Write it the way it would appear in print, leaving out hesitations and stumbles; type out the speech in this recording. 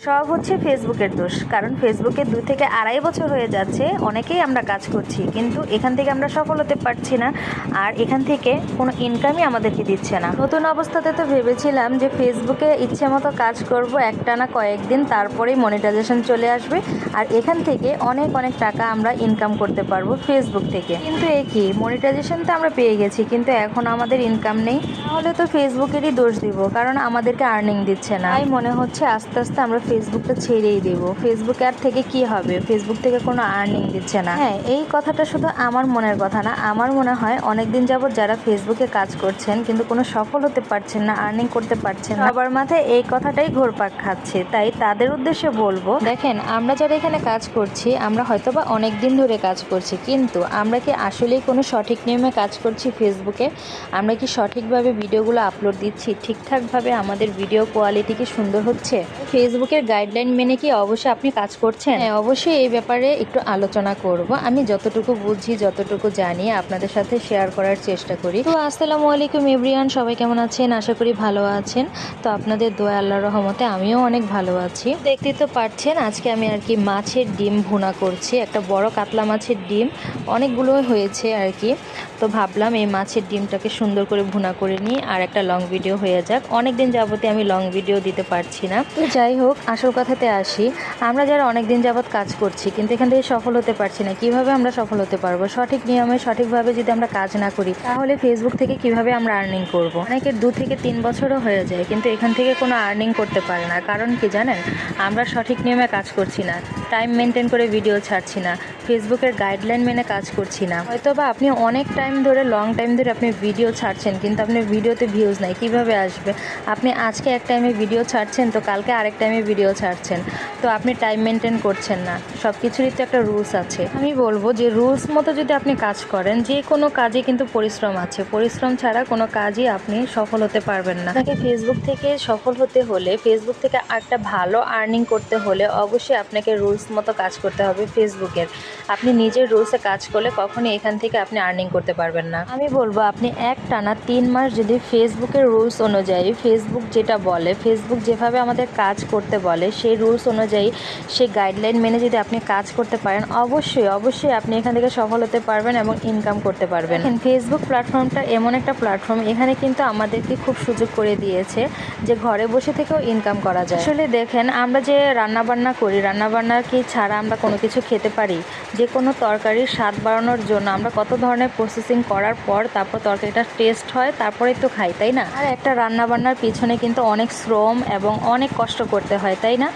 সব হচ্ছে ফেসবুকের দোষ। কারণ ফেসবুকে 2 থেকে আড়াই বছর হয়ে যাচ্ছে অনেকেই আমরা কাজ করছি, কিন্তু এখান থেকে আমরা সফল হতে পারছি না, আর এখান থেকে কোনো ইনকামই আমাদেরকে দিচ্ছে না। নতুন অবস্থাতে তো ভেবেছিলাম যে ফেসবুকে ইচ্ছে মতো কাজ করব একটানা কয়েকদিন, তারপরেই মনিটাইজেশন চলে আসবে আর এখান থেকে অনেক অনেক টাকা আমরা ইনকাম করতে পারবো ফেসবুক থেকে। কিন্তু কি মনিটাইজেশন তো আমরা পেয়ে গেছি, কিন্তু এখন আমাদের ইনকাম নেই। তাহলে তো ফেসবুকেরই দোষ দিব, কারণ আমাদেরকে আর্নিং দিচ্ছে না। তাই মনে হচ্ছে আস্তে আস্তে আমরা ফেসবুকটা ছেড়েই দেবো। ফেসবুক আর থেকে কি হবে, ফেসবুক থেকে কোনো আর্নিং দিচ্ছে না। হ্যাঁ, এই কথাটা শুধু আমার মনের কথা না, আমার মনে হয় অনেকদিন যাবত যারা ফেসবুকে কাজ করছেন কিন্তু কোনো সফল হতে পারছেন না, আর্নিং করতে পারছেন না, সবার মাথায় এই কথাটাই ঘুরপাক খাচ্ছে। তাই তাদের উদ্দেশ্যে বলবো, দেখেন আমরা যারা এখানে কাজ করছি আমরা হয়তোবা অনেক দিন ধরে কাজ করছি, কিন্তু আমরা কি আসলেই কোনো সঠিক নিয়মে কাজ করছি ফেসবুকে? আমরা কি সঠিকভাবে ভিডিওগুলো আপলোড দিচ্ছি? ঠিকঠাকভাবে আমাদের ভিডিও কোয়ালিটি কি সুন্দর হচ্ছে? ফেসবুকের গাইডলাইন মেনে কি অবশ্যই আপনি কাজ করছেন? হ্যাঁ, অবশ্যই এই ব্যাপারে একটু আলোচনা করব। আমি যতটুকু বুঝি, যতটুকু জানি আপনাদের সাথে শেয়ার করার চেষ্টা করি। তো আসসালামু আলাইকুম এভরিওয়ান, সবাই কেমন আছেন? আশা করি ভালো আছেন। তো আপনাদের দোয়া আল্লাহর রহমতে আমিও অনেক ভালো আছি। দেখতেই তো পাচ্ছেন আজকে আমি আর কি মাছের ডিম ভুনা করছি। একটা বড় কাতলা মাছের ডিম, অনেকগুলো হয়েছে আর কি। তো ভাবলাম এই মাছের ডিমটাকে সুন্দর করে ভুনা করে নিই আর একটা লং ভিডিও হয়ে যাক। অনেক দিন যাবতে আমি লং ভিডিও দিতে পারছি না। তো যাই হোক, আসল কথাতে আসি। আমরা যারা অনেক দিন যাবত কাজ করছি কিন্তু এখান থেকে সফল হতে পারছি না, কিভাবে আমরা সফল হতে পারবো? সঠিক নিয়মে সঠিকভাবে যদি আমরা কাজ না করি তাহলে ফেসবুক থেকে কিভাবে আমরা আর্নিং করব? অনেকের 2 থেকে 3 বছরও হয়ে যায় কিন্তু এখান থেকে কোনো আর্নিং করতে পারে না। কারণ কি জানেন? আমরা সঠিক নিয়মে কাজ করছি না, টাইম মেনটেন করে ভিডিও ছাড়ছি না, ফেসবুকের গাইডলাইন মেনে কাজ করছি না। হয়তো বা আপনি অনেক টাইম ধরে, লং টাইম ধরে আপনি ভিডিও ছাড়ছেন কিন্তু আপনার ভিডিওতে ভিউজ নাই, কিভাবে আসবে? আপনি আজকে এক টাইমে ভিডিও ছাড়ছেন তো কালকে আরেক টাইমে ভিডিও ছাড়ছেন, তো আপনি টাইম মেনটেন করছেন না। সব কিছুরই তো একটা রুলস আছে। আমি বলবো যে রুলস মতো যদি আপনি কাজ করেন, যে কোনো কাজে কিন্তু পরিশ্রম আছে, পরিশ্রম ছাড়া কোনো কাজই আপনি সফল হতে পারবেন না। আপনাকে ফেসবুক থেকে সফল হতে হলে, ফেসবুক থেকে একটা ভালো আর্নিং করতে হলে অবশ্যই আপনাকে রুলস মতো কাজ করতে হবে ফেসবুকের। আপনি নিজের রুলসে কাজ করলে কখনই এখান থেকে আপনি আর্নিং করতে পারবেন না। আমি বলবো আপনি একটানা 3 মাস যদি ফেসবুকের রুলস অনুযায়ী, ফেসবুক যেটা বলে, ফেসবুক যেভাবে আমাদের কাজ করতে বলে সেই রুলস অনুযায়ী, সেই গাইডলাইন মেনে যদি আপনি কাজ করতে পারেন, অবশ্যই অবশ্যই আপনি এখান থেকে সফল হতে পারবেন এবং ইনকাম করতে পারবেন। ফেসবুক প্ল্যাটফর্মটা এমন একটা প্ল্যাটফর্ম, এখানে কিন্তু আমাদেরকে খুব সুযোগ করে দিয়েছে যে ঘরে বসে থেকেও ইনকাম করা যায়। আসলে দেখেন, আমরা যে রান্নাবান্না করি, রান্নাবান্না কি ছাড়া আমরা কোনো কিছু খেতে পারি? যে কোনো তরকারির স্বাদ বাড়ানোর জন্য আমরা কত ধরনের প্রসেসিং করার পর তারপর তরকারিটা টেস্ট হয়, তারপরেই তো খাই, তাই না? আর একটা রান্নাবান্নার পিছনে কিন্তু অনেক শ্রম এবং অনেক কষ্ট করতে হয়, তাই না?